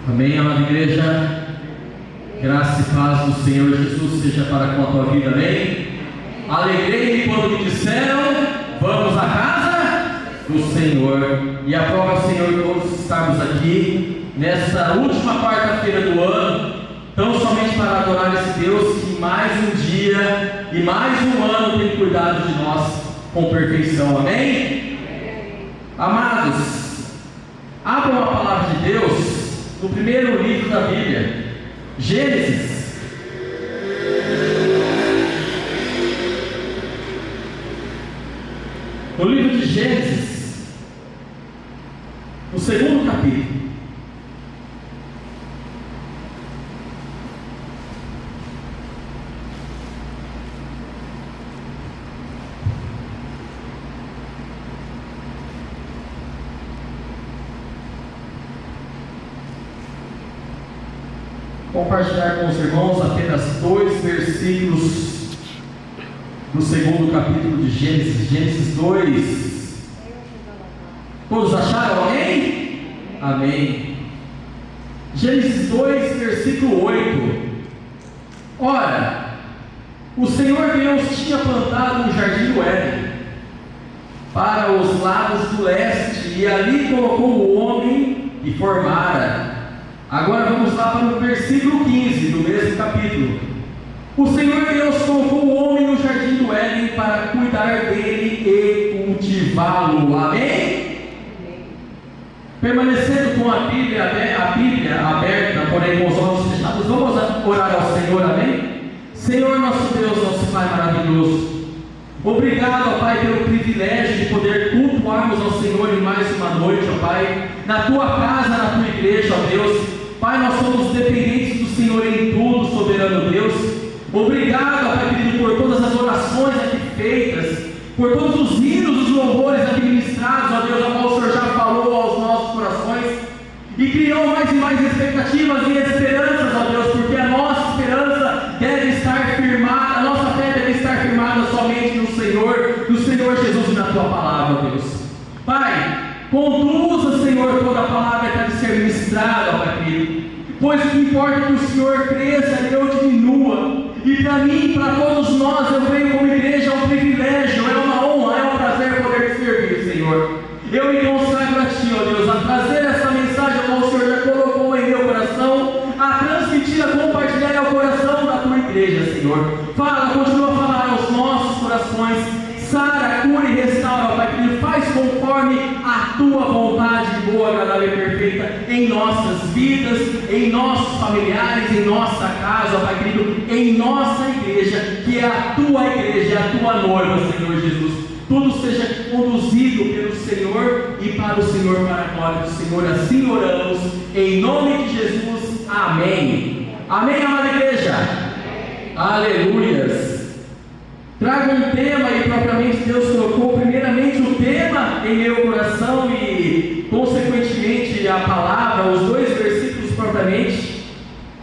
Amém, amada igreja. Graça e paz do Senhor Jesus seja para com a tua vida, amém? Alegrei-me quando me disseram: vamos à casa do Senhor. E aprova o Senhor todos estarmos aqui nessa última quarta-feira do ano, tão somente para adorar esse Deus que mais um dia e mais um ano tem cuidado de nós com perfeição, amém? Amados, abram a palavra de Deus no primeiro livro da Bíblia, Gênesis. No livro de Gênesis, no segundo capítulo. Compartilhar com os irmãos apenas 2 versículos do segundo capítulo de Gênesis, Gênesis 2. Todos acharam? Amém? Amém. Gênesis 2, versículo 8. Ora, o Senhor Deus tinha plantado um jardim do Éden para os lados do leste, e ali colocou o homem e formara. Agora vamos lá para o versículo 15 do mesmo capítulo. O Senhor Deus colocou o homem no jardim do Éden para cuidar dele e cultivá-lo. Amém? Permanecendo com a Bíblia aberta, porém com os olhos fechados, vamos orar ao Senhor. Amém? Senhor nosso Deus, nosso Pai maravilhoso, obrigado, ó Pai, pelo privilégio de poder cultuarmos ao Senhor em mais uma noite, ó Pai, na Tua casa, na Tua igreja, ó Deus. Pai, nós somos dependentes do Senhor em tudo, soberano Deus. Obrigado, ó Pai querido, por todas as orações aqui feitas, por todos os hinos, os louvores aqui ministrados, ó Deus, a qual o Senhor já falou aos nossos corações e criou mais e mais expectativas e esperanças, ó Deus, porque a nossa esperança deve estar firmada, a nossa fé deve estar firmada somente no Senhor Jesus e na Tua palavra, ó Deus. Pai, conduza, Senhor, toda a palavra que deve ser ministrada, ó Pai querido, pois o que importa é que o Senhor cresça e eu diminua. E para mim, para todos nós, eu venho como igreja, é um privilégio, é uma honra, é um prazer poder te servir, Senhor. Eu me consagro a Ti, ó Deus, a trazer essa mensagem que o Senhor já colocou em meu coração, a transmitir, a compartilhar ao coração da Tua igreja, Senhor. Fala, continua a falar aos nossos corações, sara, cura e restaura, Pai querido, faz conforme a Tua vontade boa, agradável e perfeita em nossas vidas, em nossos familiares, em nossa casa, Pai querido, em nossa igreja, que é a Tua igreja, a Tua noiva, Senhor Jesus. Tudo seja conduzido pelo Senhor e para o Senhor, para a glória do Senhor. Assim oramos, em nome de Jesus. Amém. Amém, amada igreja. Aleluias. Trago um tema e propriamente Deus colocou primeiramente o tema em meu coração e consequentemente a palavra, os 2 versículos propriamente.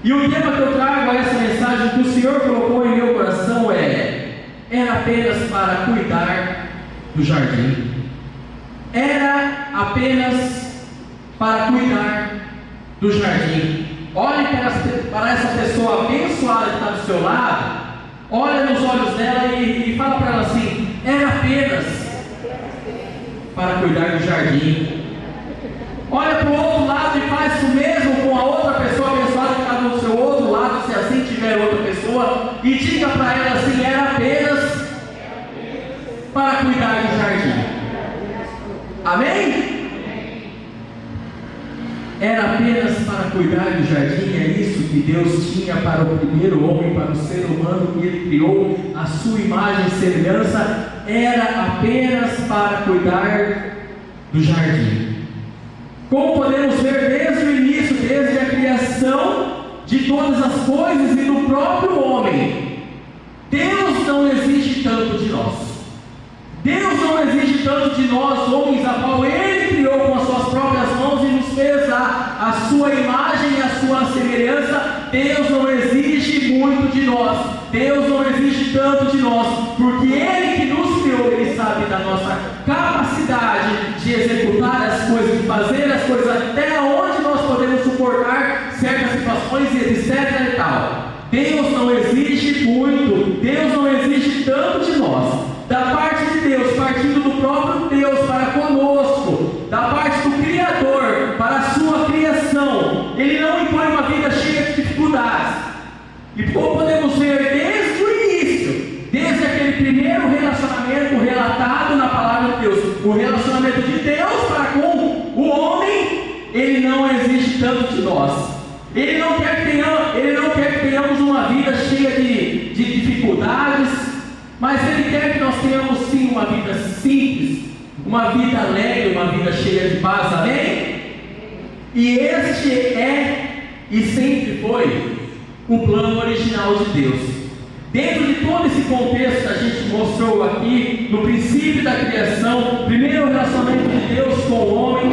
E o tema que eu trago a essa mensagem que o Senhor colocou em meu coração era apenas para cuidar do jardim. Era apenas para cuidar do jardim. Olhe para essa pessoa abençoada que está do seu lado. Olha nos olhos dela e fala para ela assim: era apenas para cuidar do jardim. Olha para o outro lado e faz o mesmo com a outra pessoa abençoada que está do seu outro lado, se assim tiver outra pessoa, e diga para ela assim: era apenas para cuidar do jardim. Amém? Era apenas para cuidar do jardim. É isso que Deus tinha para o primeiro homem, para o ser humano que Ele criou, a sua imagem e semelhança. Era apenas para cuidar do jardim. Como podemos ver desde o início, desde a criação de todas as coisas e do próprio homem, Deus não exige tanto de nós. Deus não exige tanto de nós, homens, a qual Ele criou com as suas próprias mãos e nos fez a sua imagem e a sua semelhança. Deus não exige muito de nós. Deus não exige tanto de nós, porque Ele que nos criou, Ele sabe da nossa capacidade de executar as coisas, de fazer as coisas, até onde nós podemos suportar relações e etc e tal. Deus não exige muito, Deus não exige tanto de nós. Da parte de Deus, partindo do próprio Deus para conosco, da parte do Criador para a sua criação, Ele não impõe uma vida cheia de dificuldades. E como podemos ver desde o início, desde aquele primeiro relacionamento relatado na palavra de Deus, o relacionamento de Deus para com o homem, Ele não exige tanto de nós. Ele não quer que tenhamos uma vida cheia de dificuldades, mas Ele quer que nós tenhamos sim uma vida simples, uma vida alegre, uma vida cheia de paz, amém? E este é e sempre foi o plano original de Deus. Dentro de todo esse contexto que a gente mostrou aqui, no princípio da criação, primeiro o relacionamento de Deus com o homem,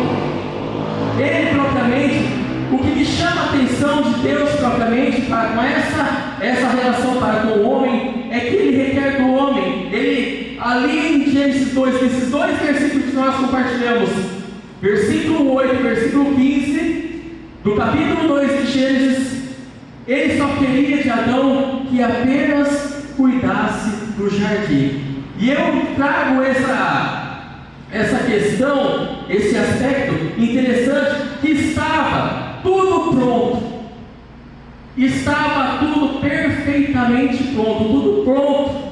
Ele propriamente, o que me chama a atenção de Deus propriamente para com essa relação para com o homem, é que Ele requer do homem. Ele, ali em Gênesis 2, nesses dois versículos que nós compartilhamos, versículo 8 e versículo 15, do capítulo 2 de Gênesis, Ele só queria de Adão que apenas cuidasse do jardim. E eu trago essa questão, esse aspecto interessante, que estava tudo pronto, estava tudo perfeitamente pronto, tudo pronto.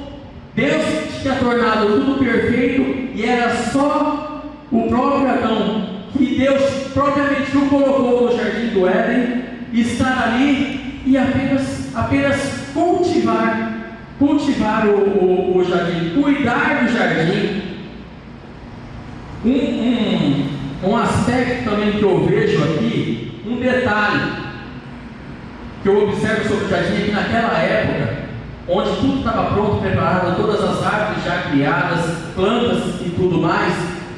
Deus tinha tornado tudo perfeito e era só o próprio Adão, que Deus propriamente o colocou no jardim do Éden, estar ali e apenas cultivar o jardim, cuidar do jardim. Um aspecto também que eu vejo aqui, um detalhe que eu observo sobre o jardim, é que naquela época, onde tudo estava pronto, preparado, todas as árvores já criadas, plantas e tudo mais,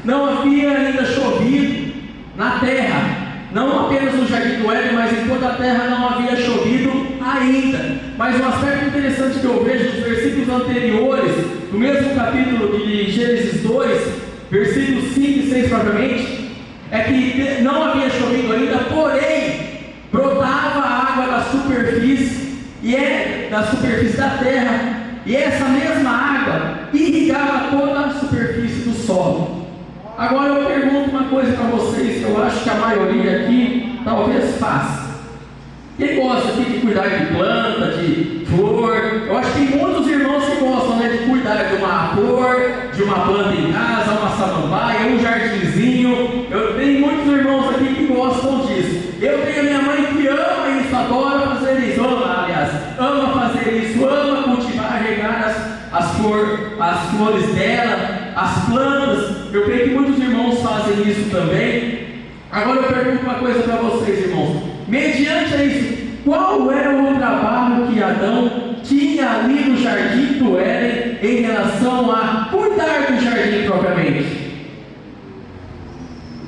não havia ainda chovido na terra. Não apenas no jardim do Éden, mas em toda a terra não havia chovido ainda. Mas um aspecto interessante que eu vejo nos versículos anteriores, no mesmo capítulo de Gênesis 2, versículos 5 e 6 propriamente, é que não havia chovido ainda, porém brotava a água da superfície, da superfície da terra, e essa mesma água irrigava toda a superfície do solo. Agora eu pergunto uma coisa para vocês, que eu acho que a maioria aqui talvez faça. Quem gosta aqui de cuidar de planta, de flor? Eu acho que tem muitos irmãos que gostam, né, de cuidar de uma flor, de uma planta em casa, uma samambaia, um jardinzinho. Eu tenho muitos irmãos aqui que gostam disso. Eu tenho minha mãe que ama isso, adora fazer isso, ama fazer isso, ama cultivar, regar as flores dela, as plantas. Eu creio que muitos irmãos fazem isso também. Agora eu pergunto uma coisa para vocês, irmãos. Mediante a isso, qual era o trabalho que Adão tinha ali no jardim do Éden em relação a cuidar do jardim propriamente?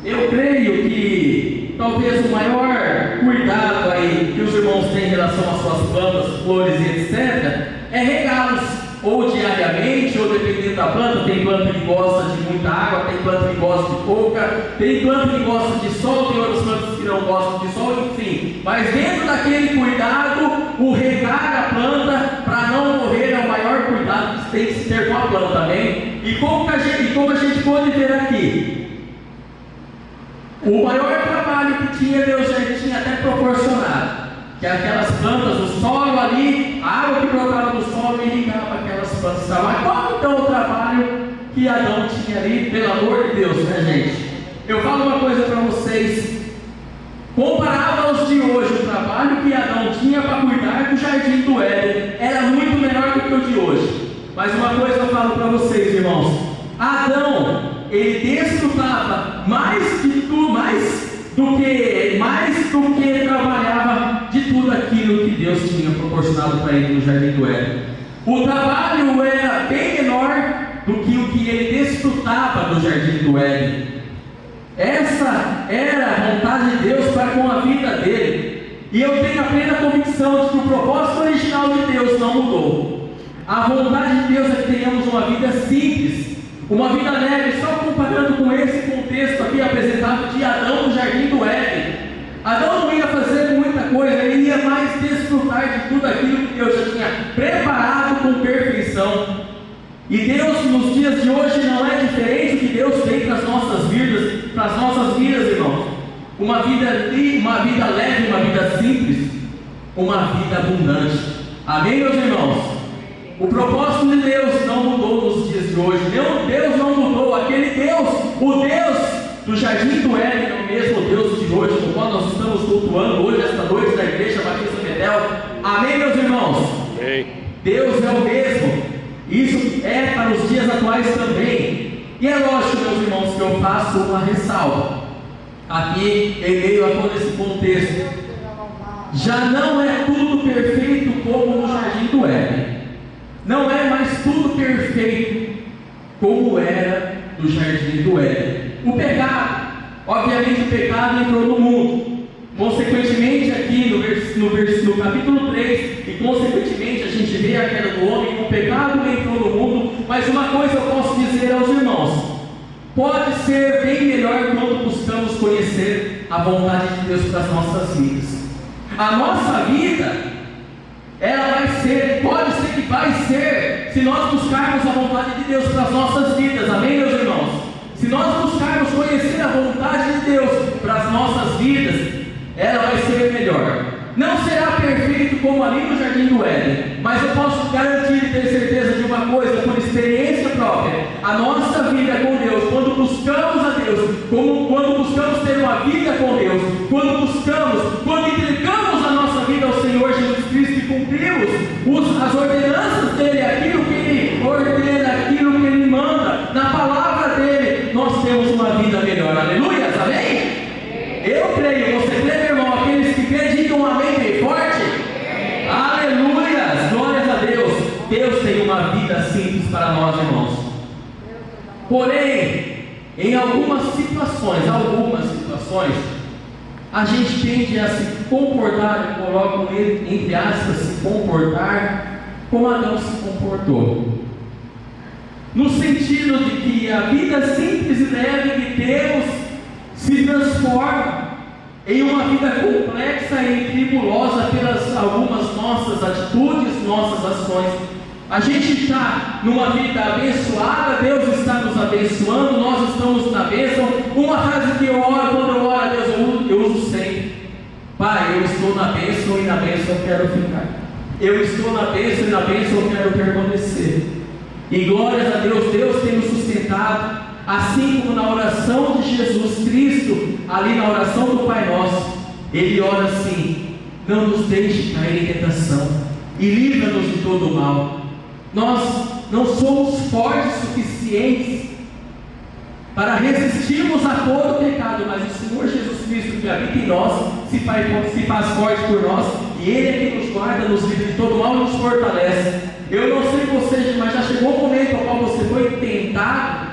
Eu creio que talvez o maior cuidado aí que os irmãos têm em relação às suas plantas, flores e etc., é regá-los, ou diariamente, ou dependendo da planta. Tem planta que gosta de muita água, tem planta que gosta de pouca, tem planta que gosta de sol, tem outras plantas que não gostam de sol, enfim. Mas dentro daquele cuidado, o regar a planta para não morrer é o maior cuidado que tem que se ter com a planta, amém? E como a gente pode ver aqui, o maior trabalho que tinha, Deus já tinha até proporcionado, que aquelas plantas, o solo ali, a água que brotava do solo irrigava aquelas plantas. Mas qual então o trabalho que Adão tinha ali, pelo amor de Deus, né, gente? Eu falo uma coisa para vocês, comparado aos de hoje, o trabalho que Adão tinha para cuidar do jardim do Éden era muito menor do que o de hoje. Mas uma coisa eu falo para vocês, irmãos, Adão, ele desfrutava mais do que trabalhava de tudo aquilo que Deus tinha proporcionado para ele no jardim do Éden. O trabalho era bem menor do que o que ele desfrutava do jardim do Éden. Essa era a vontade de Deus para com a vida dele. E eu tenho a plena convicção de que o propósito original de Deus não mudou. A vontade de Deus é que tenhamos uma vida simples, uma vida leve. Só comparando com esse contexto aqui apresentado de Adão no jardim do Éden, Adão não ia fazer muita coisa, ele ia mais desfrutar de tudo aquilo que Deus já tinha preparado com perfeição. E Deus, nos dias de hoje, não é diferente do que Deus tem para as nossas vidas, irmãos. Uma vida leve, uma vida simples, uma vida abundante. Amém, meus irmãos? O propósito de Deus não mudou nos dias de hoje. Deus não mudou. Aquele Deus, o Deus do Jardim do Éden, é o mesmo Deus de hoje, no qual nós estamos cultuando hoje, esta noite, na Igreja Batista Betel. Amém, meus irmãos? Amém. Deus é o mesmo. Isso é para os dias atuais também. E é lógico, meus irmãos, que eu faço uma ressalva aqui em meio a todo esse contexto. Já não é tudo perfeito como no Jardim do Éden. Não é mais tudo perfeito como era no Jardim do Éden. O pecado, obviamente o pecado entrou no mundo. Consequentemente aqui no capítulo 3, e consequentemente a gente vê a queda do homem, o pecado entrou no mundo. Mas uma coisa eu posso dizer aos irmãos: pode ser bem melhor quando buscamos conhecer a vontade de Deus para as nossas vidas. A nossa vida, ela pode ser que vai ser, se nós buscarmos a vontade de Deus para as nossas vidas. Amém, meus irmãos? Se nós buscarmos conhecer a vontade de Deus para as nossas vidas, ela vai ser melhor. Não será perfeito como ali no Jardim do Éden, mas eu posso garantir e ter certeza de uma coisa, por experiência própria: a nossa vida com Deus, quando buscamos a Deus, quando buscamos ter uma vida com Deus, quando entregamos a nossa vida ao Senhor Jesus Cristo e cumprimos as ordenanças dEle, aquilo que Ele ordena, aquilo que Ele manda, na palavra dEle, nós temos uma vida melhor. Aleluia, amém? Eu creio, você crê, meu irmão? Aqueles que creem, digam um amém bem forte. Aleluia, glórias a Deus. Deus tem uma vida simples para nós, irmãos. Porém, em algumas situações, a gente tende a se comportar, eu coloco entre aspas, se comportar como Adão se comportou. No sentido de que a vida simples e leve que temos se transforma em uma vida complexa e tribulosa pelas algumas nossas atitudes, nossas ações. A gente está numa vida abençoada, Deus está nos abençoando, nós estamos na bênção. Uma frase que eu oro, quando eu oro a Deus, eu uso sempre: Pai, eu estou na bênção e na bênção eu quero ficar. Eu estou na bênção e na bênção eu quero permanecer. E glórias a Deus, Deus tem nos sustentado. Assim como na oração de Jesus Cristo, ali na oração do Pai Nosso, Ele ora assim: não nos deixe cair em tentação e livra-nos de todo o mal. Nós não somos fortes suficientes para resistirmos a todo o pecado, mas o Senhor Jesus Cristo, que habita em nós, se faz forte por nós, e Ele é quem nos guarda, nos livra de todo o mal e nos fortalece. Eu não sei você, mas já chegou o momento ao qual você foi tentado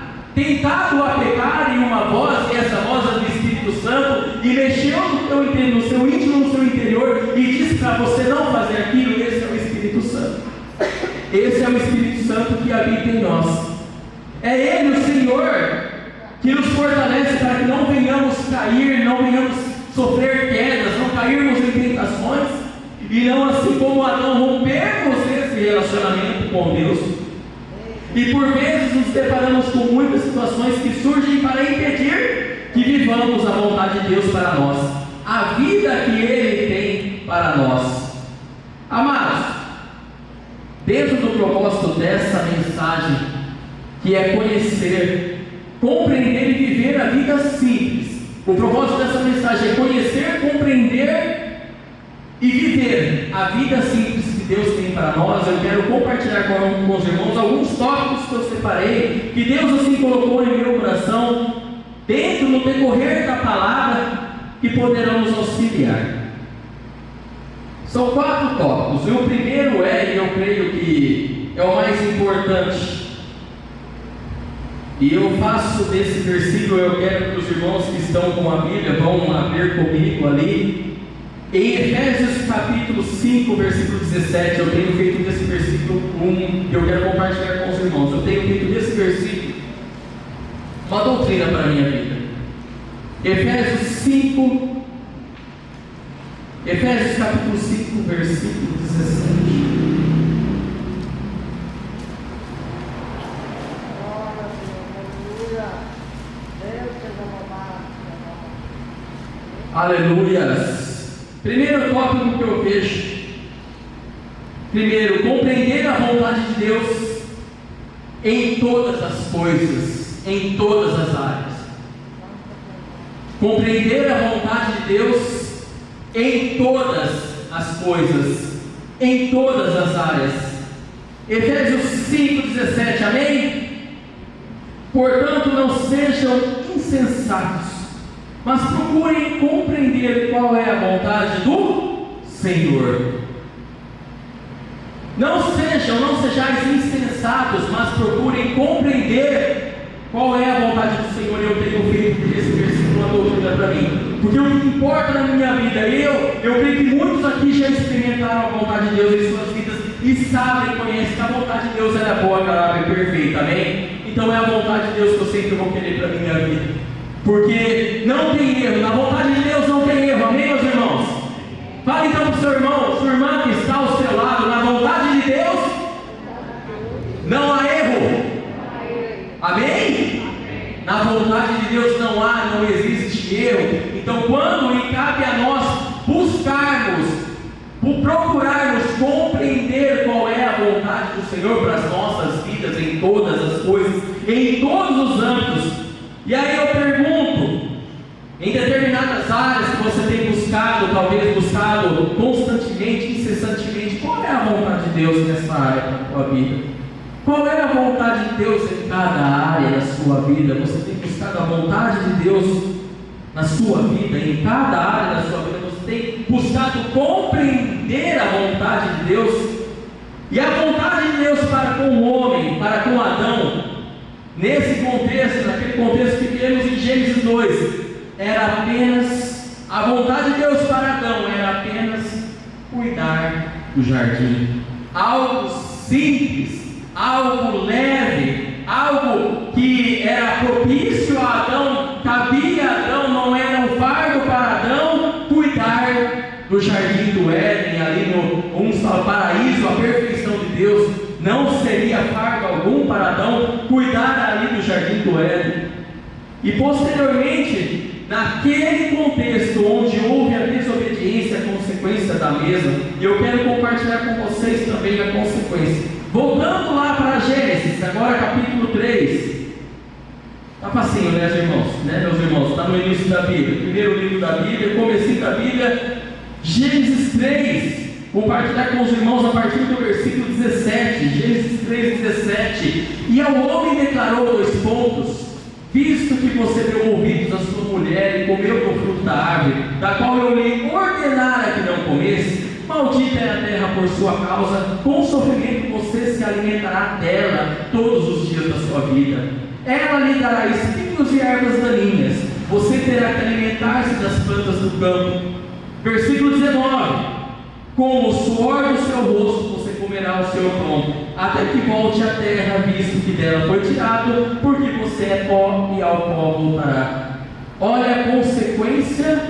a pecar em uma voz, e essa voz é do Espírito Santo, e mexeu no seu íntimo, no seu interior, e disse para você não fazer aquilo. Esse é o Espírito Santo. Esse é o Espírito Santo que habita em nós. É Ele, o Senhor, que nos fortalece para que não venhamos cair, não venhamos sofrer quedas, não cairmos em tentações, e não, assim como Adão, rompermos esse relacionamento com Deus. E por vezes nos deparamos com muitas situações que surgem para impedir que vivamos a vontade de Deus para nós, a vida que Ele tem para nós. Amados, dentro do propósito dessa mensagem, que é conhecer, compreender e viver a vida simples, o propósito dessa mensagem é conhecer, compreender e viver a vida simples que Deus tem para nós. Eu quero compartilhar com os irmãos alguns tópicos que eu separei, que Deus assim colocou em meu coração, dentro no decorrer da palavra, que poderão nos auxiliar. São 4 tópicos, e o primeiro e eu creio que é o mais importante, e eu faço desse versículo, eu quero que os irmãos que estão com a Bíblia vão abrir comigo ali, em Efésios capítulo 5, versículo 17. Eu tenho feito desse versículo que eu quero compartilhar com os irmãos. Eu tenho feito desse versículo uma doutrina para a minha vida. Efésios 5, Efésios capítulo 5, versículo 17. Aleluias. Primeiro tópico que eu vejo. Primeiro, compreender a vontade de Deus em todas as coisas, em todas as áreas. Compreender a vontade de Deus em todas as coisas, em todas as áreas. Efésios 5,17, amém? Portanto, não sejam insensatos, mas procurem compreender qual é a vontade do Senhor. Não sejais insensatos, mas procurem compreender qual é a vontade do Senhor. Eu tenho feito esse versículo uma doutrina para mim, porque o que importa na minha vida, eu creio que muitos aqui já experimentaram a vontade de Deus em suas vidas e sabem e conhecem que a vontade de Deus é boa, agradável e perfeita, amém? Então é a vontade de Deus que eu sempre vou querer para a minha vida, porque não tem erro, na vontade de Deus não tem erro, amém, meus irmãos? Fale então para o seu irmão, sua irmã que está ao seu lado, na vontade de Deus não há erro, amém? Na vontade de Deus não existe erro. Então, quando cabe a nós procurarmos compreender qual é a vontade do Senhor para as nossas vidas, em todas as coisas, em todos os âmbitos. E aí eu pergunto, em determinadas áreas que você tem buscado, talvez buscado constantemente, incessantemente, qual é a vontade de Deus nessa área da sua vida? Qual é a vontade de Deus em cada área da sua vida? Você tem buscado a vontade de Deus na sua vida, em cada área da sua vida? Você tem buscado compreender a vontade de Deus? E a vontade de Deus para com o homem, para com Adão, nesse contexto, naquele contexto que temos em Gênesis 2, era apenas, a vontade de Deus para Adão era apenas cuidar do jardim. Algo simples, algo leve, algo que era propício a Adão, cabia a Adão, não era um fardo para Adão cuidar do jardim do Éden, ali no paraíso, a perfeição de Deus. Não seria fardo algum para Adão cuidar ali do jardim do Éden. E posteriormente, naquele contexto onde houve a desobediência, a consequência da mesma, e eu quero compartilhar com vocês também a consequência. Voltando lá para Gênesis, agora capítulo 3. Está facinho, né, meus irmãos? Está no início da Bíblia. Primeiro livro da Bíblia, comecinho da Bíblia, Gênesis 3. Compartilhar com os irmãos a partir do versículo 17. Gênesis 3, 17. E ao homem declarou 2 pontos: visto que você deu ouvidos à sua mulher e comeu do fruto da árvore, da qual eu lhe ordenara que não comesse, maldita é a terra por sua causa, com sofrimento você se alimentará dela todos os dias da sua vida. Ela lhe dará espinhos e ervas daninhas, você terá que alimentar-se das plantas do campo. Versículo 19: com o suor do seu rosto você comerá o seu pão, até que volte à terra, visto que dela foi tirado, porque você é pó e ao pó voltará. Olha a consequência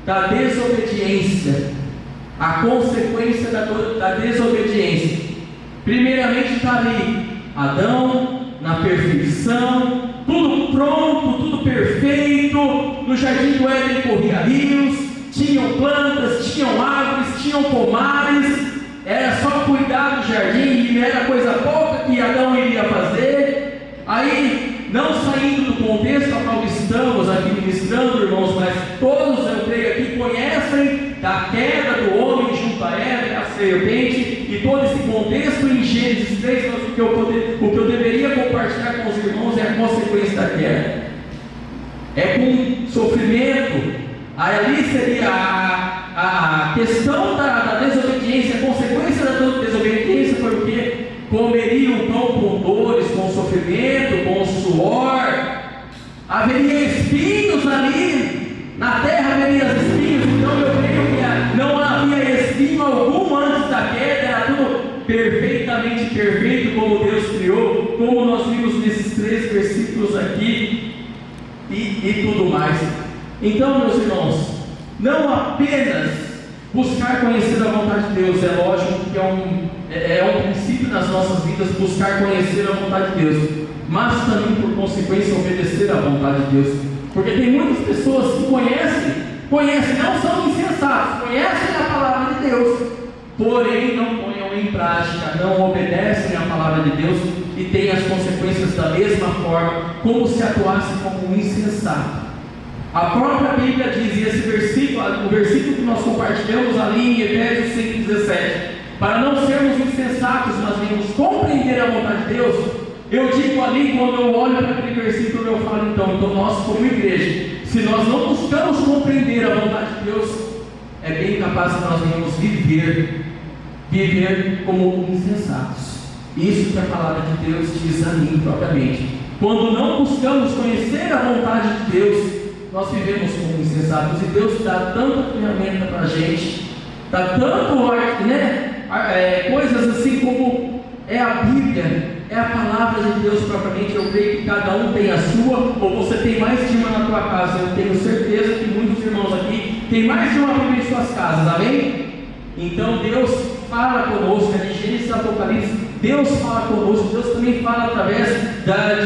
da desobediência. A consequência da desobediência. Primeiramente está ali Adão na perfeição, tudo pronto, tudo perfeito. No jardim do Éden corria rios, tinham plantas, tinham árvores, tinham pomares. Era só cuidar do jardim, e era coisa pouca que Adão iria fazer. Aí, não saindo do contexto ao qual estamos aqui ministrando, irmãos, mas todos, eu creio aqui, conhecem da queda do homem junto a Eva, a serpente, e todo esse contexto em Gênesis 3, mas o que eu deveria compartilhar com os irmãos é a consequência da queda. É com sofrimento. Ali seria a questão da desobediência. A consequência da desobediência foi o quê? Comeriam o pão com dores, com sofrimento, com suor. Haveria espinhos ali, na terra haveria espinhos. Então eu creio que não havia espinho algum antes da queda, era tudo perfeitamente perfeito, como Deus criou, como nós vimos nesses 3 versículos aqui, e tudo mais. Então, meus irmãos, não apenas Buscar conhecer a vontade de Deus, é lógico que é um princípio das nossas vidas, buscar conhecer a vontade de Deus, mas também por consequência obedecer à vontade de Deus, porque tem muitas pessoas que conhecem, não são insensatos, conhecem a palavra de Deus, porém não ponham em prática, não obedecem à palavra de Deus e têm as consequências da mesma forma, como se atuassem como um insensato. A própria Bíblia diz, e esse versículo, o versículo que nós compartilhamos ali em Efésios 5,17, para não sermos insensatos, mas venhamos compreender a vontade de Deus. Eu digo ali, quando eu olho para aquele versículo, eu falo, então nós como igreja, se nós não buscamos compreender a vontade de Deus, é bem capaz que nós venhamos viver como insensatos. Isso que a palavra de Deus diz a mim propriamente. Quando não buscamos conhecer a vontade de Deus, nós vivemos como insensatos, e Deus dá tanta ferramenta para a gente, dá tanto, coisas assim como é a Bíblia, é a palavra de Deus propriamente. Eu creio que cada um tem a sua, ou você tem mais de uma na tua casa. Eu tenho certeza que muitos irmãos aqui têm mais de uma Bíblia em suas casas, amém? Então Deus fala conosco, de Gênesis e Apocalipse, Deus fala conosco, Deus também fala através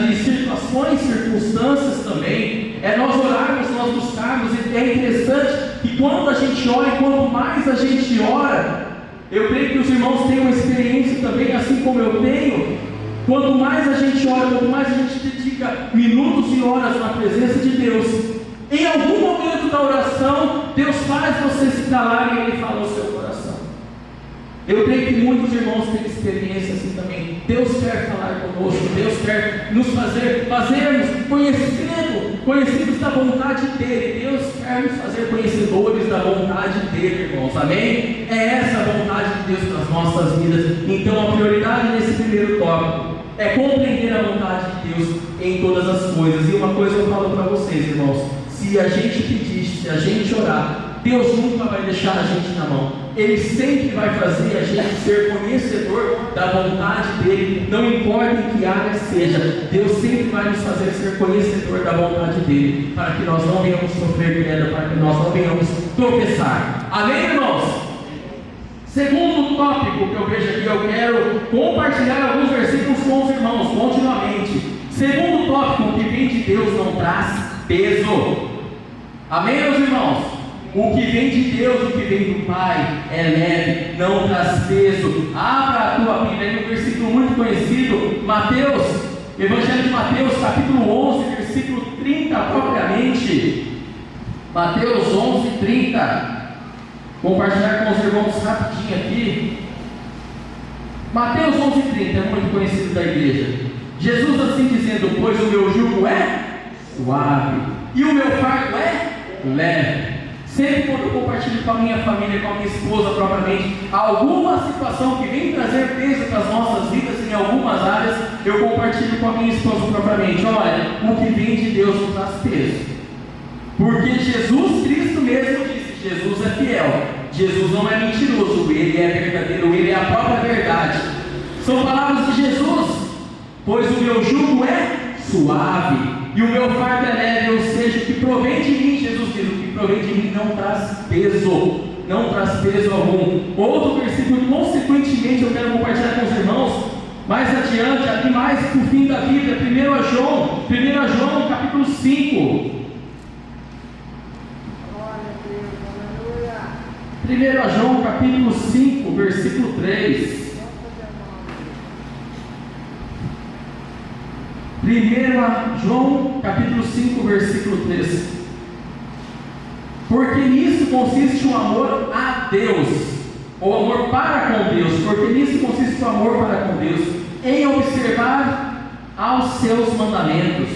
de situações, circunstâncias também. É nós orarmos, nós buscarmos, e é interessante que quando a gente ora, e quanto mais a gente ora, eu creio que os irmãos têm uma experiência também, assim como eu tenho, quanto mais a gente ora, quanto mais a gente dedica minutos e horas na presença de Deus, em algum momento da oração, Deus faz você se calar e Ele fala ao seu coração. Eu creio que muitos irmãos têm experiência assim também. Deus quer falar conosco, Deus quer nos fazermos conhecidos da vontade dEle. Deus quer nos fazer conhecedores da vontade dEle, irmãos, amém? É essa a vontade de Deus para as nossas vidas. Então a prioridade nesse primeiro tópico é compreender a vontade de Deus em todas as coisas. E uma coisa eu falo para vocês, irmãos: se a gente pedir, se a gente orar, Deus nunca vai deixar a gente na mão. Ele sempre vai fazer a gente ser conhecedor da vontade dEle, não importa em que área seja. Deus sempre vai nos fazer ser conhecedor da vontade dEle, para que nós não venhamos sofrer queda, para que nós não venhamos tropeçar. Amém, irmãos? Segundo tópico que eu vejo aqui, eu quero compartilhar alguns versículos com os irmãos continuamente. Segundo tópico: o que vem de Deus não traz peso. Amém, meus irmãos? O que vem de Deus, o que vem do Pai, é leve, não traz peso. Abra a tua Bíblia em um versículo muito conhecido, Mateus, Evangelho de Mateus, capítulo 11, versículo 30 propriamente. Mateus 11, 30. Compartilhar com os irmãos rapidinho aqui. Mateus 11, 30, é muito conhecido da igreja. Jesus assim dizendo: pois o meu jugo é suave e o meu fardo é leve. Sempre quando eu compartilho com a minha família, com a minha esposa propriamente, alguma situação que vem trazer peso para as nossas vidas em algumas áreas, eu compartilho com a minha esposa propriamente: olha, o que vem de Deus não traz peso, porque Jesus Cristo mesmo disse, Jesus é fiel, Jesus não é mentiroso, Ele é verdadeiro, Ele é a própria verdade. São palavras de Jesus: pois o meu jugo é suave e o meu fardo é leve. Ou seja, o que provém de mim, Jesus diz, o que provém de mim não traz peso, não traz peso algum. Outro versículo, consequentemente, eu quero compartilhar com os irmãos, mais adiante, aqui mais para o fim da Bíblia, 1 João, capítulo 5. 1 João, capítulo 5, versículo 3. 1 João, capítulo 5, versículo 3. Porque nisso consiste o amor a Deus, ou amor para com Deus, porque nisso consiste o amor para com Deus, em observar aos seus mandamentos.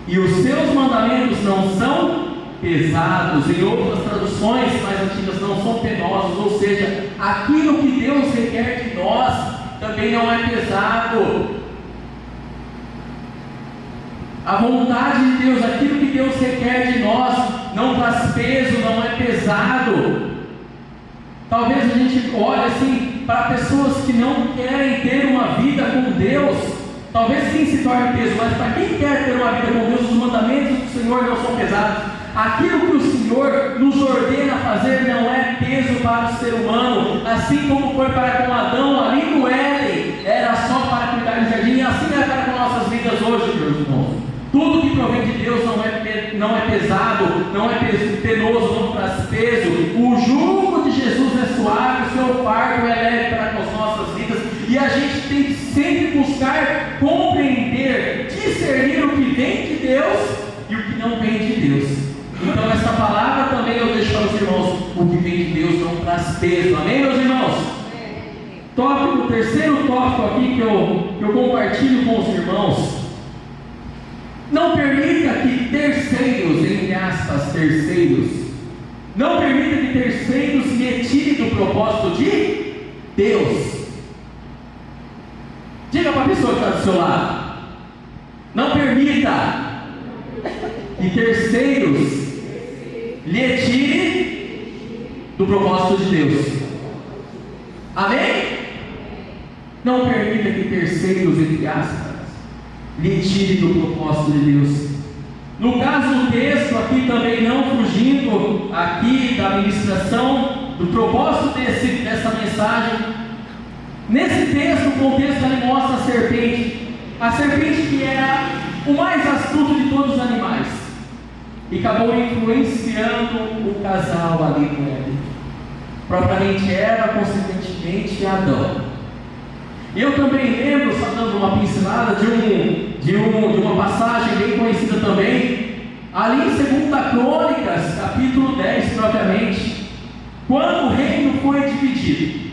E os seus mandamentos não são pesados, em outras traduções mais antigas, não são penosos, ou seja, aquilo que Deus requer de nós também não é pesado. A vontade de Deus, aquilo que Deus requer de nós, não traz peso, não é pesado. Talvez a gente olhe assim para pessoas que não querem ter uma vida com Deus, talvez sim se torne peso, mas para quem quer ter uma vida com Deus, os mandamentos do Senhor não são pesados. Aquilo que o Senhor nos ordena fazer não é peso para o ser humano, assim como foi para com Adão ali no Éden, era só para cuidar do jardim, e assim é para com nossas vidas hoje, meus irmãos. Tudo que provém de Deus não é pesado, não é penoso, não traz peso. O jugo de Jesus é suave, o seu fardo é leve para com as nossas vidas, e a gente tem que sempre buscar compreender, discernir o que vem de Deus e o que não vem de Deus. Então essa palavra também eu deixo para os irmãos: o que vem de Deus não traz peso. Amém, meus irmãos? O terceiro tópico aqui que eu compartilho com os irmãos: não permita que terceiros, entre aspas, terceiros, não permita que terceiros lhe tirem do propósito de Deus. Diga para a pessoa que está do seu lado: não permita que terceiros lhe tirem do propósito de Deus. Amém? Não permita que terceiros, entre aspas, lhe tirem do propósito de Deus. No caso do texto aqui também, não fugindo aqui da ministração, do propósito dessa mensagem, nesse texto, o contexto ali mostra a serpente que era o mais astuto de todos os animais, e acabou influenciando o casal ali no Éden, propriamente Eva, consequentemente Adão. Eu também lembro, só dando uma pincelada, de uma passagem bem conhecida também, ali em 2 Crônicas, capítulo 10 propriamente, quando o reino foi dividido.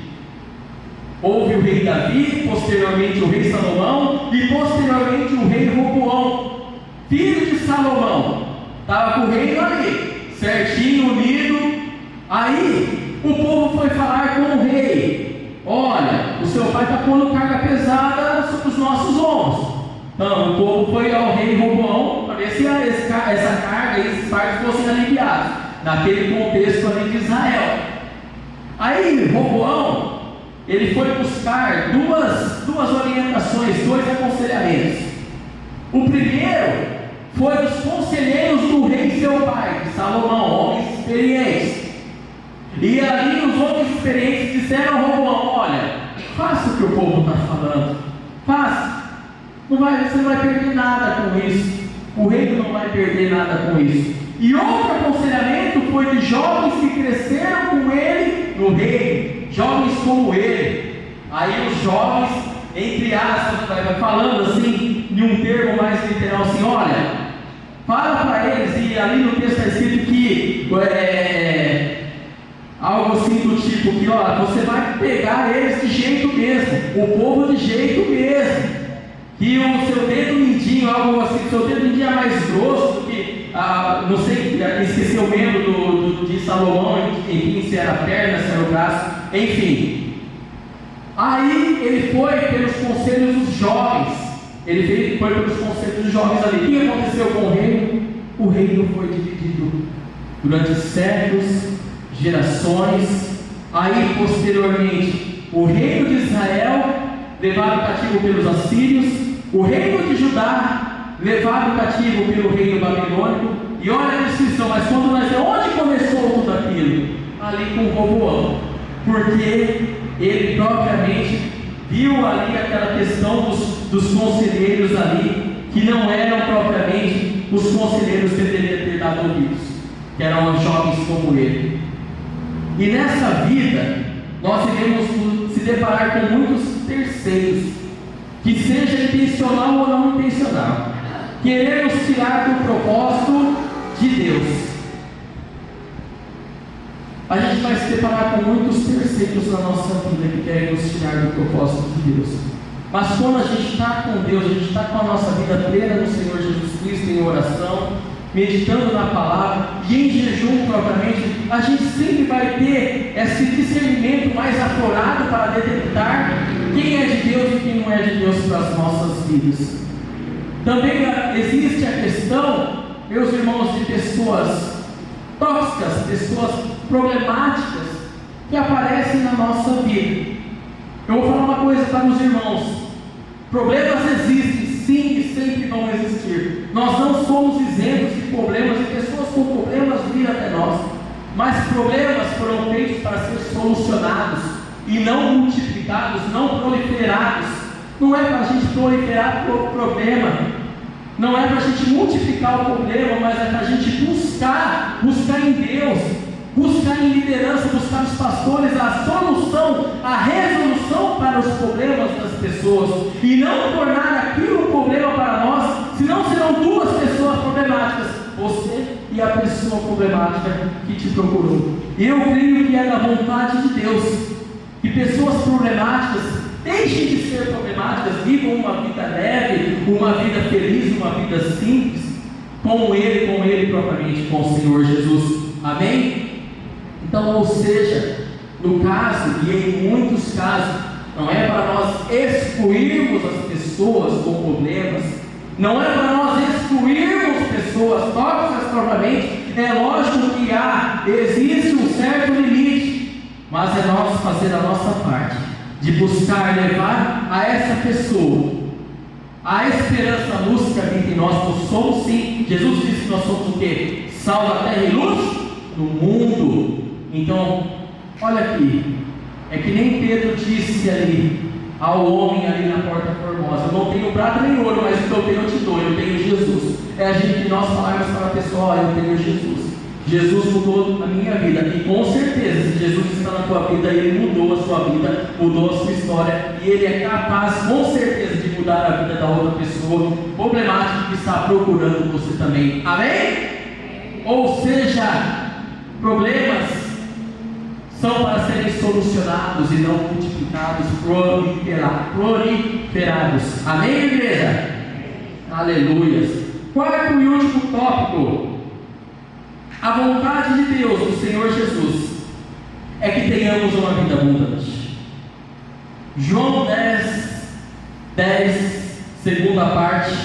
Houve o rei Davi, posteriormente o rei Salomão, e posteriormente o rei Roboão, filho de Salomão. Estava com o reino ali, certinho, unido. Aí o povo foi falar com o rei: olha, o seu pai está pondo carga pesada sobre os nossos ombros. Então o povo foi ao rei Roboão para ver se essa carga e esses fardos fossem aliviados, naquele contexto ali de Israel. Aí Roboão, ele foi buscar duas orientações, 2 aconselhamentos. O primeiro foi dos conselheiros do rei seu pai, Salomão, homens experientes. E ali os homens experientes disseram a Roboão: olha, faça o que o povo está falando, faça, você não vai perder nada com isso, o reino não vai perder nada com isso. E outro aconselhamento foi de jovens que cresceram com ele no reino, jovens como ele. Aí os jovens, entre aspas, vai falando assim, em um termo mais literal, assim: olha, fala para eles, e ali no texto está escrito que algo assim do tipo que, ó, você vai pegar eles de jeito mesmo, o povo de jeito mesmo, que o seu dedo mindinho, algo assim, o seu dedo mindinho é mais grosso do que, não sei, esqueci o membro de Salomão, enfim, se era a perna, se era o braço, enfim. Aí ele foi pelos conselhos dos jovens, foi pelos conselhos dos jovens ali. O que aconteceu com o reino? O reino foi dividido durante séculos, gerações. Aí posteriormente o reino de Israel levado cativo pelos assírios, o reino de Judá levado cativo pelo reino babilônico. E olha a descrição, mas onde começou tudo aquilo? Ali com Roboão, porque ele propriamente viu ali aquela questão dos conselheiros ali, que não eram propriamente os conselheiros que deveriam ter dado ouvidos, que eram jovens como ele. E nessa vida nós iremos se deparar com muitos terceiros, que seja intencional ou não intencional, queremos tirar do propósito de Deus. A gente vai se deparar com muitos terceiros na nossa vida que querem nos tirar do propósito de Deus. Mas quando a gente está com Deus, a gente está com a nossa vida plena no Senhor Jesus Cristo, em oração, meditando na palavra e em jejum propriamente, a gente sempre vai ter esse discernimento mais aflorado para detectar quem é de Deus e quem não é de Deus para as nossas vidas. Também existe a questão, meus irmãos, de pessoas tóxicas, pessoas problemáticas que aparecem na nossa vida. Eu vou falar uma coisa para os irmãos: problemas existem, sim, e sempre vão existir. Nós não somos isentos de problemas, e pessoas com problemas virão até nós. Mas problemas foram feitos para ser solucionados e não multiplicados, não proliferados. Não é para a gente proliferar o problema, não é para a gente multiplicar o problema, mas é para a gente buscar em Deus, buscar em liderança, buscar nos pastores a solução, a resolução para os problemas das pessoas, e não tornar aquilo um problema para nós, senão serão duas pessoas problemáticas, você e a pessoa problemática que te procurou. Eu creio que é da vontade de Deus que pessoas problemáticas deixem de ser problemáticas, vivam uma vida leve, uma vida feliz, uma vida simples, com Ele propriamente, com o Senhor Jesus. Amém? Então, ou seja, no caso, e em muitos casos, não é para nós excluirmos as pessoas com problemas, não é para nós excluirmos pessoas tóxicas propriamente. É lógico que existe um certo limite, mas é nós fazer a nossa parte, de buscar levar a essa pessoa a esperança, a luz que habita em nós, pois somos sim, Jesus disse que nós somos o quê? Sal da terra e luz do mundo. Então, olha aqui, é que nem Pedro disse ali ao homem ali na porta formosa: eu não tenho prata nem ouro, mas o que eu tenho eu te dou, eu tenho Jesus. É a gente que nós falarmos para a pessoa: eu tenho Jesus. Jesus mudou a minha vida, e com certeza, se Jesus está na tua vida, Ele mudou a sua vida, mudou a sua história, e Ele é capaz, com certeza, de mudar a vida da outra pessoa problemática que está procurando você também. Amém? Ou seja, problemas são para serem solucionados e não multiplicados, proliferados. Amém, igreja? Aleluias. Quarto e último tópico: a vontade de Deus, do Senhor Jesus, é que tenhamos uma vida abundante. João 10, segunda parte,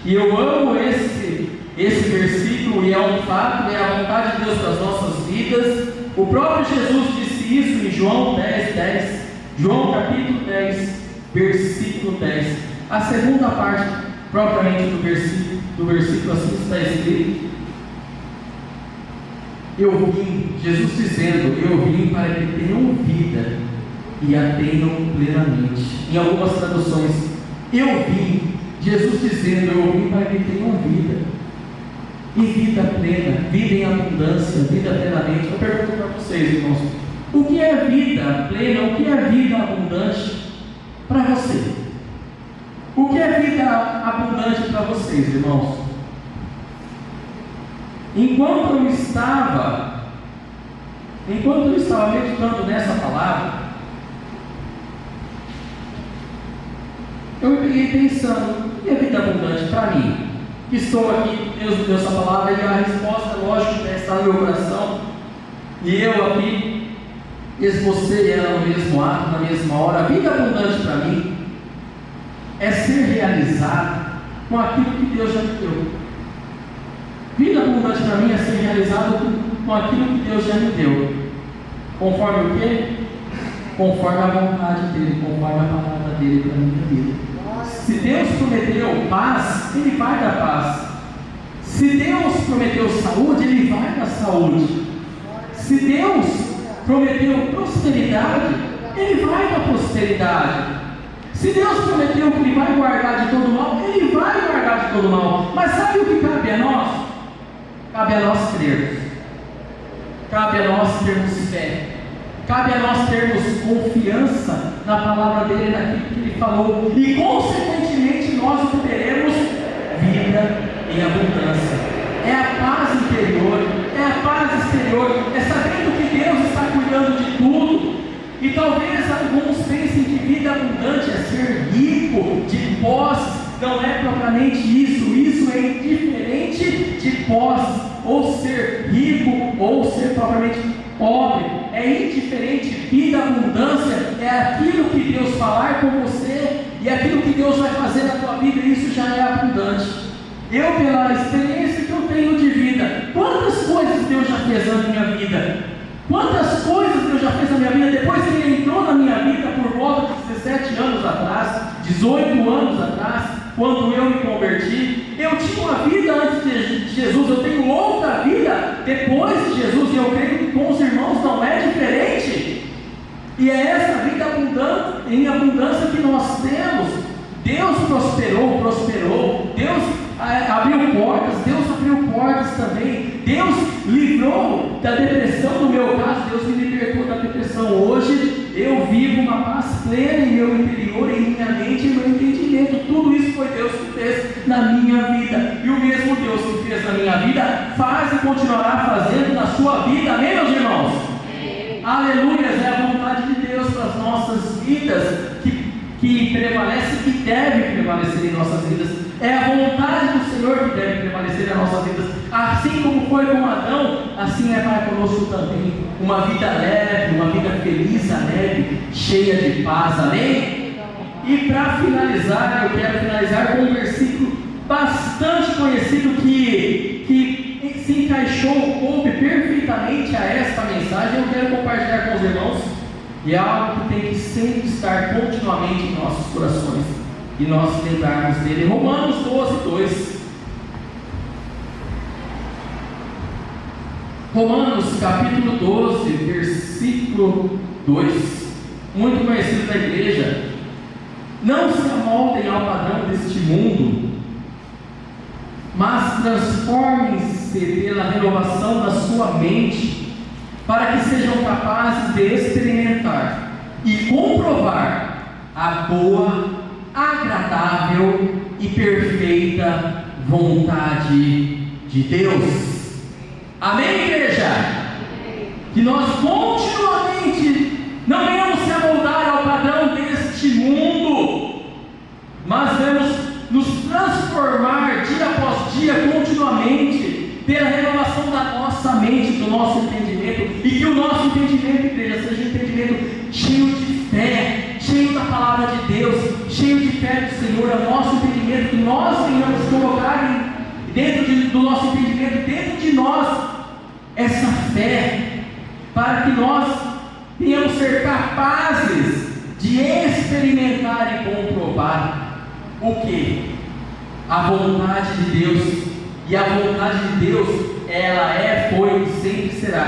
e eu amo esse versículo, e é um fato, é a vontade de Deus para as nossas vidas. O próprio Jesus disse isso em João 10, João capítulo 10, versículo 10. A segunda parte, propriamente do versículo, assim está escrito: Jesus dizendo, eu vim para que tenham vida e a tenham plenamente. Em algumas traduções, Jesus dizendo, eu vim para que tenham vida, e vida plena, vida em abundância, vida plenamente. Eu pergunto para vocês, irmãos, o que é vida plena, o que é vida abundante para você? O que é vida abundante para vocês, irmãos? Enquanto eu estava meditando nessa palavra, eu me peguei pensando: e a vida abundante para mim? Estou aqui, Deus me deu essa palavra, e a resposta, lógico, está no meu coração, e eu aqui esbocei ela no mesmo ato, na mesma hora. A vida abundante para mim é ser realizado com aquilo que Deus já me deu. Vida abundante para mim é ser realizado com aquilo que Deus já me deu. Conforme o quê? Conforme a vontade dEle, conforme a palavra dEle para a minha vida. Se Deus prometeu paz, Ele vai dar paz. Se Deus prometeu saúde, Ele vai dar saúde. Se Deus prometeu prosperidade, Ele vai dar prosperidade. Se Deus prometeu que Ele vai guardar de todo mal, Ele vai guardar de todo mal. Mas sabe o que cabe a nós? Cabe a nós crermos, cabe a nós termos fé, cabe a nós termos confiança na palavra dEle, naquilo que Ele falou, e consequentemente nós obteremos vida em abundância. É a paz interior, é a paz exterior, é sabendo que Deus está cuidando de tudo. E talvez alguns pensem que vida abundante é ser rico, de posse. Não é propriamente isso é indiferente de posse, ou ser rico, ou ser propriamente pobre, é indiferente. Vida abundância é aquilo que Deus falar com você, e aquilo que Deus vai fazer na tua vida, isso já é abundante. Eu, pela experiência que eu tenho de vida, quantas coisas Deus já fez na minha vida, quantas coisas Deus já fez na minha vida, depois que Ele entrou na minha vida por volta de 17 anos atrás, 18 anos atrás, quando eu me converti. Eu tinha uma vida antes de Jesus, eu tenho outra vida depois de Jesus, e eu creio que com E é essa vida abundante, em abundância que nós temos. Deus prosperou, Deus abriu portas também. Deus livrou da depressão, no meu caso, Deus me libertou da depressão. Hoje eu vivo uma paz plena em meu interior, em minha mente, em meu entendimento. Tudo isso foi Deus que fez na minha vida, e o mesmo Deus que fez na minha vida faz e continuará fazendo na sua vida. Amém, meus irmãos? Aleluia. É a vontade de Deus para as nossas vidas que prevalece, que deve prevalecer em nossas vidas. É a vontade do Senhor que deve prevalecer em nossas vidas. Assim como foi com Adão, assim é para conosco também. Uma vida leve, uma vida feliz, alegre, cheia de paz. Amém? E para finalizar, eu quero finalizar com um versículo bastante conhecido que se encaixou, coube perfeitamente a esta mensagem. Eu quero compartilhar com os irmãos, e é algo que tem que sempre estar continuamente em nossos corações, e nós lembrarmos dele. Romanos 12:2. Romanos capítulo 12, versículo 2, muito conhecido da igreja. Não se amoldem ao padrão deste mundo, mas transformem-se pela renovação da sua mente, para que sejam capazes de experimentar e comprovar a boa, agradável e perfeita vontade de Deus. Amém, igreja? Que nós continuamente não venhamos se amoldar ao padrão deste mundo, mas devemos nos transformar dia após dia, continuamente, pela renovação da nossa mente, do nosso entendimento, e que o nosso entendimento, igreja, seja um entendimento cheio de fé, cheio da palavra de Deus, cheio de fé do Senhor. É o nosso entendimento, que nós venhamos colocar do nosso entendimento, dentro de nós, essa fé, para que nós venhamos ser capazes de experimentar e comprovar o que? A vontade de Deus. E a vontade de Deus, ela foi e sempre será,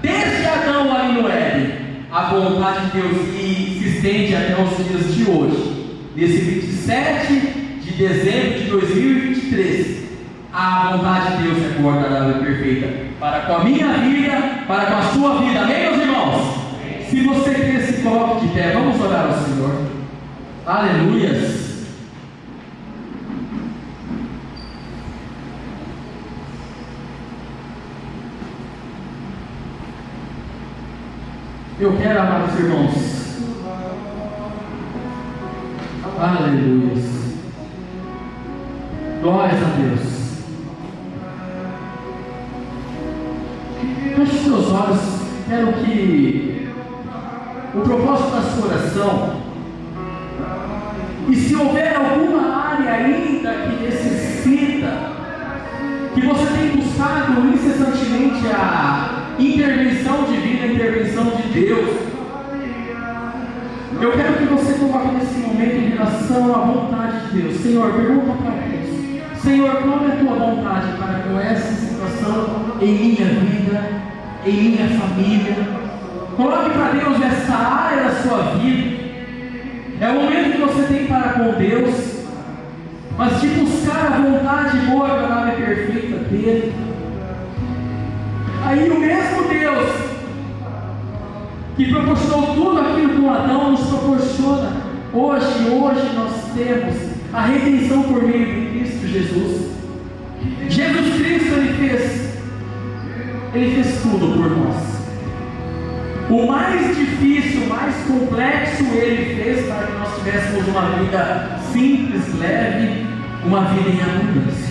desde Adão ali no Éden, a vontade de Deus, e se estende até os dias de hoje, nesse 27 de dezembro de 2023. A vontade de Deus é boa, agradável e perfeita para com a minha vida, para com a sua vida. Amém, meus irmãos? Se você quer, se coloque de pé. Vamos orar ao Senhor. Aleluias. Eu quero, amados irmãos, aleluia, glórias a Deus. Feche seus olhos. Quero que o propósito da sua oração, e se houver alguma área ainda que necessita, que você tem buscado incessantemente a intervenção divina, a intervenção de Deus, eu quero que você coloque nesse momento em relação à vontade de Deus. Senhor, pergunta para Deus: Senhor, qual é a tua vontade para com essa situação em minha vida, em minha família? Coloque para Deus essa área da sua vida. É o momento que você tem para com Deus, mas de buscar a vontade boa, agradável e perfeita dele. Aí o mesmo Deus que proporcionou tudo aquilo com Adão nos proporciona hoje nós temos a redenção por meio de Cristo Jesus. Jesus Cristo, Ele fez tudo por nós. O mais difícil, o mais complexo Ele fez para que nós tivéssemos uma vida simples, leve, uma vida em abundância.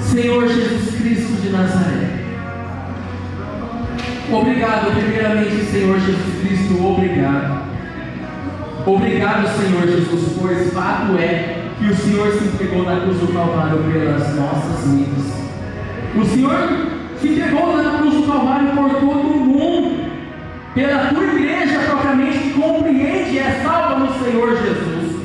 Senhor Jesus Cristo de Nazaré, obrigado, primeiramente, Senhor Jesus Cristo, obrigado. Obrigado, Senhor Jesus, pois fato é que o Senhor se entregou na cruz do Calvário pelas nossas vidas. O Senhor se entregou na cruz do Calvário por todo o mundo, pela tua igreja propriamente, que compreende e é salva no Senhor Jesus.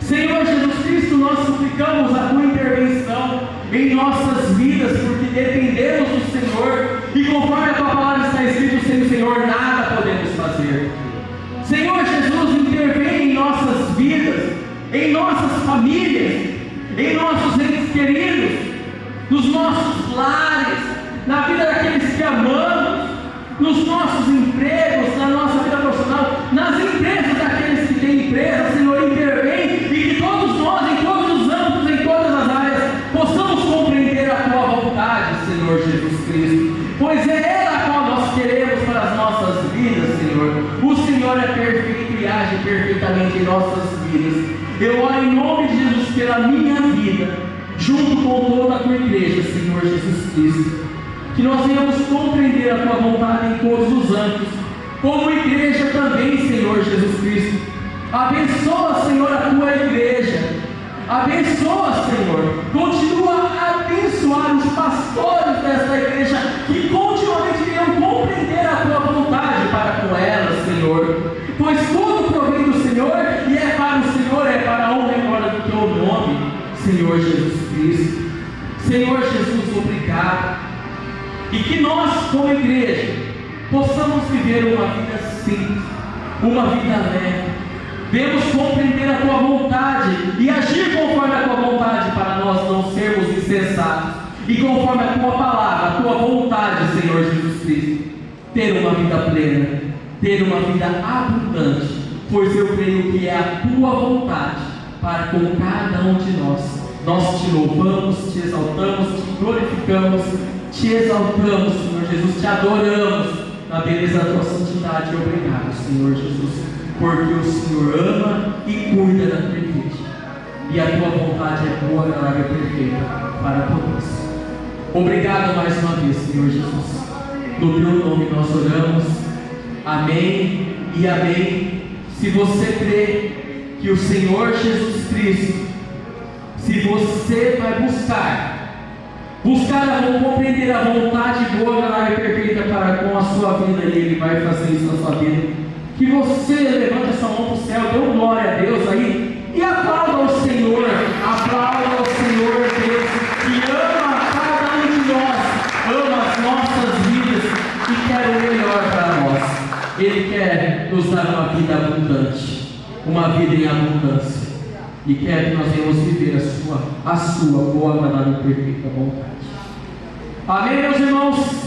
Senhor Jesus Cristo, nós suplicamos a tua intervenção em nossas vidas, porque dependemos do Senhor, e conforme a tua palavra está escrito, sem o Senhor nada podemos fazer. Senhor Jesus, intervém em nossas vidas, em nossas famílias, em nossos entes queridos, nos nossos lares, na vida daqueles que amamos, nos nossos empregos, na nossa vida profissional, nas empresas daqueles que têm empresa. Senhor, intervém e que todos nós, em todos os âmbitos, em todas as áreas, possamos compreender a Tua vontade, Senhor Jesus Cristo, pois é ela a qual nós queremos para as nossas vidas, Senhor. O Senhor é perfeito e age perfeitamente em nossas vidas. Eu oro em nome de Jesus pela minha vida, junto com toda a Tua igreja, Senhor Jesus Cristo, que nós venhamos compreender a Tua vontade em todos os âmbitos, como igreja também, Senhor Jesus Cristo. Abençoa, Senhor, a Tua igreja, abençoa, Senhor, continua a abençoar os pastores desta igreja, que continuamente venham compreender a Tua vontade para com elas, Senhor, pois tudo provém do Senhor, e é para o Senhor, é para a honra e glória do Teu nome, Senhor Jesus Cristo. Senhor Jesus, obrigado. E que nós, como igreja, possamos viver uma vida simples, uma vida leve. Devemos compreender a Tua vontade e agir conforme a Tua vontade, para nós não sermos insensatos. E conforme a Tua palavra, a Tua vontade, Senhor Jesus Cristo, ter uma vida plena, ter uma vida abundante, pois eu creio que é a Tua vontade para com cada um de nós. Nós Te louvamos, Te exaltamos, Te glorificamos, Te exaltamos, Senhor Jesus, Te adoramos na beleza da Tua santidade. Obrigado, Senhor Jesus, porque o Senhor ama e cuida da Tua igreja, e a Tua vontade é boa, agradável e perfeita para conosco. Obrigado mais uma vez, Senhor Jesus. No Teu nome nós oramos. Amém e amém. Se você crê que o Senhor Jesus Cristo, se você vai buscar compreender a vontade boa, agradável e perfeita para com a sua vida, e Ele vai fazer isso na sua vida, que você levante essa mão para o céu, dê glória a Deus aí, e aplauda ao Senhor, aplauda ao Senhor Deus, que ama cada um de nós, ama as nossas vidas e quer o melhor para nós. Ele quer nos dar uma vida abundante, uma vida em abundância, e quer que nós venhamos viver a sua boa, agradável e perfeita vontade. Amém, meus irmãos?